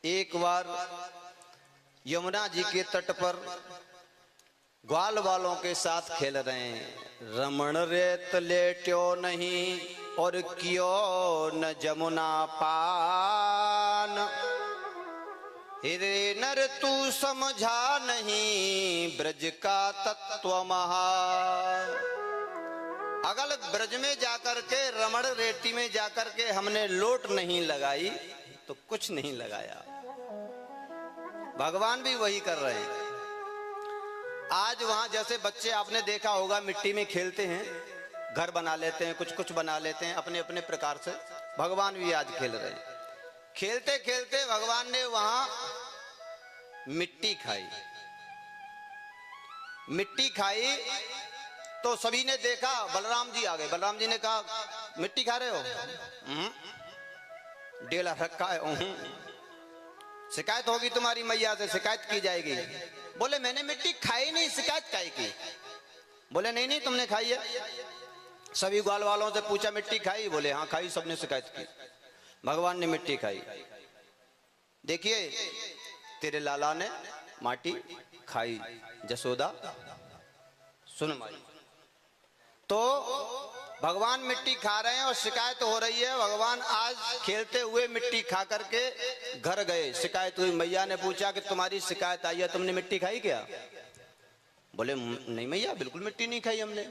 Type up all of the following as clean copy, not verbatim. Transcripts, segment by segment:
एक बार यमुना जी के तट पर ग्वाल वालों के साथ खेल रहे हैं। रमण रेत लेट्यो नहीं और कियो न जमुना पान, हिरे नर तू समझा नहीं ब्रज का तत्व महा। अगल ब्रज में जाकर के रमण रेती में जाकर के हमने लोट नहीं लगाई तो कुछ नहीं लगाया। भगवान भी वही कर रहे हैं। आज वहां जैसे बच्चे आपने देखा होगा मिट्टी में खेलते हैं, घर बना लेते हैं, कुछ कुछ बना लेते हैं अपने अपने प्रकार से। भगवान भी आज खेल रहे हैं। खेलते खेलते भगवान ने वहां मिट्टी खाई। मिट्टी खाई तो सभी ने देखा, बलराम जी आ गए। बलराम जी ने कहा मिट्टी खा रहे हो? डेला रखा है। शिकायत होगी तुम्हारी मैया से, शिकायत की जाएगी। बोले मैंने मिट्टी खाई नहीं, शिकायत काहे की? बोले नहीं नहीं तुमने खाई है। सभी ग्वाल वालों से पूछा मिट्टी खाई? बोले हाँ खाई, सबने शिकायत की। भगवान ने मिट्टी खाई। देखिए तेरे लाला ने माटी खाई, जसोदा सुन माई। तो भगवान मिट्टी खा रहे हैं और शिकायत हो रही है। भगवान आज खेलते हुए मिट्टी खा करके घर गए। शिकायत हुई, मैया ने पूछा कि तुम्हारी शिकायत आई है, तुमने मिट्टी खाई क्या? बोले नहीं मैया बिल्कुल मिट्टी नहीं खाई हमने।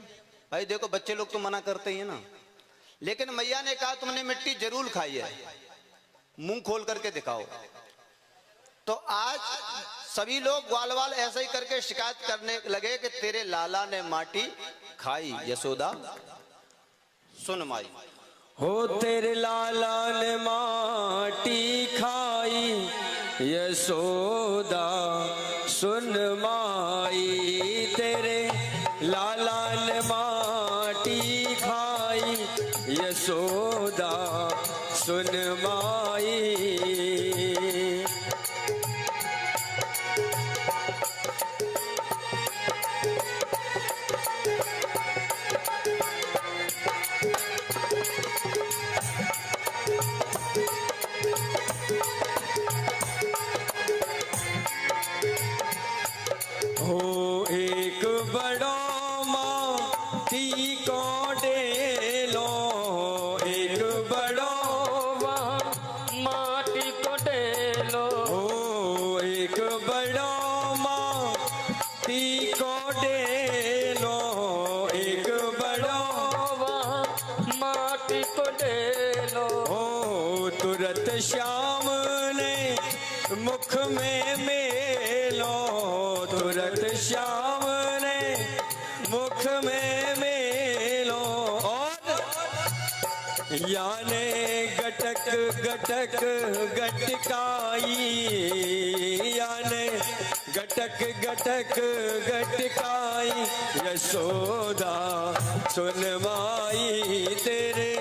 भाई देखो बच्चे लोग तो मना करते ही है ना। लेकिन मैया ने कहा तुमने मिट्टी जरूर खाई है, मुंह खोल करके दिखाओ। तो आज सभी लोग ग्वाल वाल ऐसे ही करके शिकायत करने लगे कि तेरे लाला ने माटी खाई, यशोदा सुन माई। हो तेरे लाला ने माटी खाई, यशोदा सुन माई। तेरे लाला ने माटी खाई, यशोदा सुन माई। तुरत श्याम ने मुख में मेलो, तुरत श्याम ने मुख में मेलो। और याने गटक गटक गटकाई, याने गटक गटक गटकाई, यशोदा सुन माई। तेरे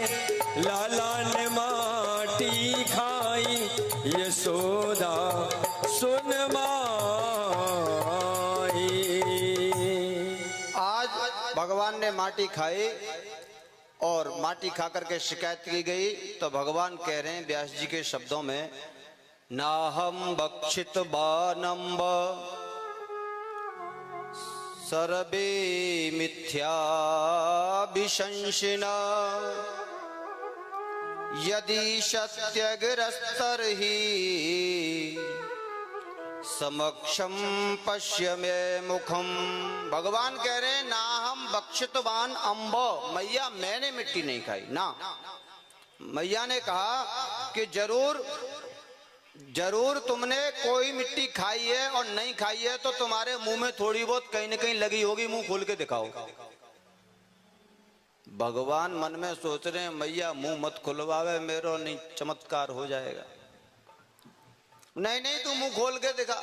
लाला ने माटी खाई, यशोदा सुन माई। आज भगवान ने माटी खाई और माटी खा करके शिकायत की गई। तो भगवान कह रहे हैं व्यास जी के शब्दों में, नाहम बक्षित बानम्ब सर्वे मिथ्याभिशंसिना, यदि सत्यग्रस्तर्हि समक्षम पश्य मे मुखम। भगवान कह रहे हैं ना हम बक्षितवान अम्ब, मैया मैंने मिट्टी नहीं खाई ना। मैया ने कहा कि जरूर जरूर तुमने कोई मिट्टी खाई है और नहीं खाई है तो तुम्हारे मुंह में थोड़ी बहुत कहीं न कहीं लगी होगी, मुंह खोल के दिखाओ। भगवान मन में सोच रहे हैं मैया मुंह मत खुलवावे, मेरो नहीं चमत्कार हो जाएगा। नहीं नहीं तू मुंह खोल के दिखा।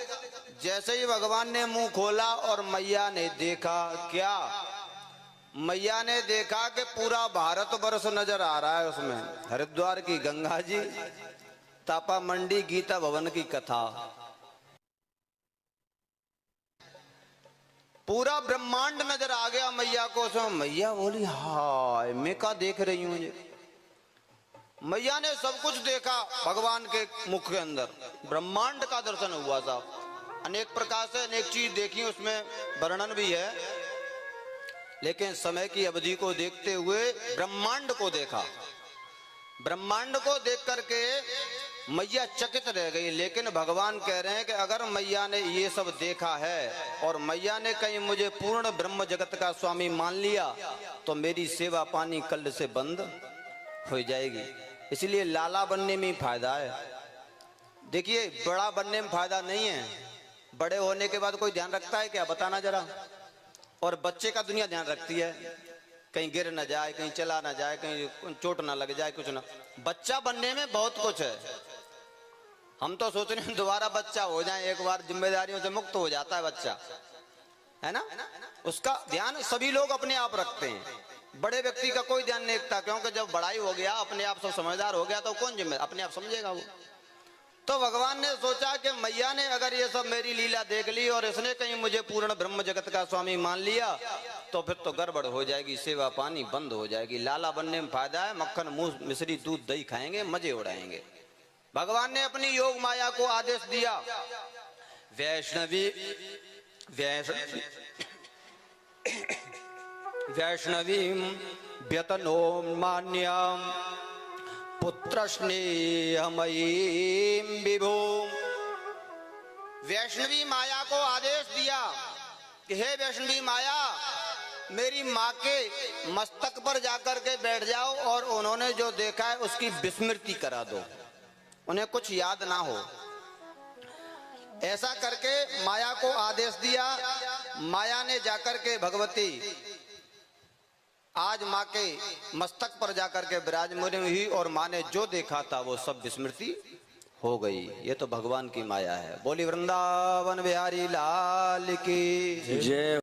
जैसे ही भगवान ने मुंह खोला और मैया ने देखा, क्या मैया ने देखा कि पूरा भारतवर्ष नजर आ रहा है उसमें। हरिद्वार की गंगा जी, तापा मंडी गीता भवन की कथा, पूरा ब्रह्मांड नजर आ गया मैया को। उसमें मैया बोली हाय मैं क्या देख रही हूं ये। मैया ने सब कुछ देखा भगवान के मुख के अंदर, ब्रह्मांड का दर्शन हुआ साहब। अनेक प्रकार से अनेक चीज देखी, उसमें वर्णन भी है, लेकिन समय की अवधि को देखते हुए ब्रह्मांड को देखा। ब्रह्मांड को देख करके मैया चकित रह गई। लेकिन भगवान कह रहे हैं कि अगर मैया ने ये सब देखा है और मैया ने कहीं मुझे पूर्ण ब्रह्म जगत का स्वामी मान लिया तो मेरी सेवा पानी कल से बंद हो जाएगी। इसलिए लाला बनने में फायदा है। देखिए, बड़ा बनने में फायदा नहीं है। बड़े होने के बाद कोई ध्यान रखता है क्या, बताना जरा। और बच्चे का दुनिया ध्यान रखती है, कहीं गिर ना जाए, कहीं चला ना जाए, कहीं चोट ना लग जाए, कुछ ना। बच्चा बनने में बहुत कुछ है। हम तो सोच रहे हैं दोबारा बच्चा हो जाए, एक बार जिम्मेदारियों से मुक्त हो जाता है बच्चा, है ना। उसका ध्यान सभी लोग अपने आप रखते हैं, बड़े व्यक्ति का कोई ध्यान नहीं रखता, क्योंकि जब बड़ाई हो गया, अपने आप सब समझदार हो गया, तो कौन जिम्मेदार, अपने आप समझेगा वो। तो भगवान ने सोचा कि मैया ने अगर ये सब मेरी लीला देख ली और इसने कहीं मुझे पूर्ण ब्रह्म जगत का स्वामी मान लिया तो फिर तो गड़बड़ हो जाएगी, सेवा पानी बंद हो जाएगी। लाला बनने में फायदा है, मक्खन मूस मिश्री दूध दही खाएंगे, मजे उड़ाएंगे। भगवान ने अपनी योग माया को आदेश दिया, वैष्णवीं व्यतनोन्मान्यां पुत्र स्नेहमयीं विभो। वैष्णवी माया को आदेश दिया कि हे वैष्णवी माया, मेरी माँ के मस्तक पर जाकर के बैठ जाओ और उन्होंने जो देखा है उसकी विस्मृति करा दो, उन्हें कुछ याद ना हो। ऐसा करके माया को आदेश दिया। माया ने जाकर के भगवती आज माँ के मस्तक पर जाकर के विराजमान हुई और माँ ने जो देखा था वो सब विस्मृति हो गई। ये तो भगवान की माया है। बोली वृंदावन बिहारी लाल की जय।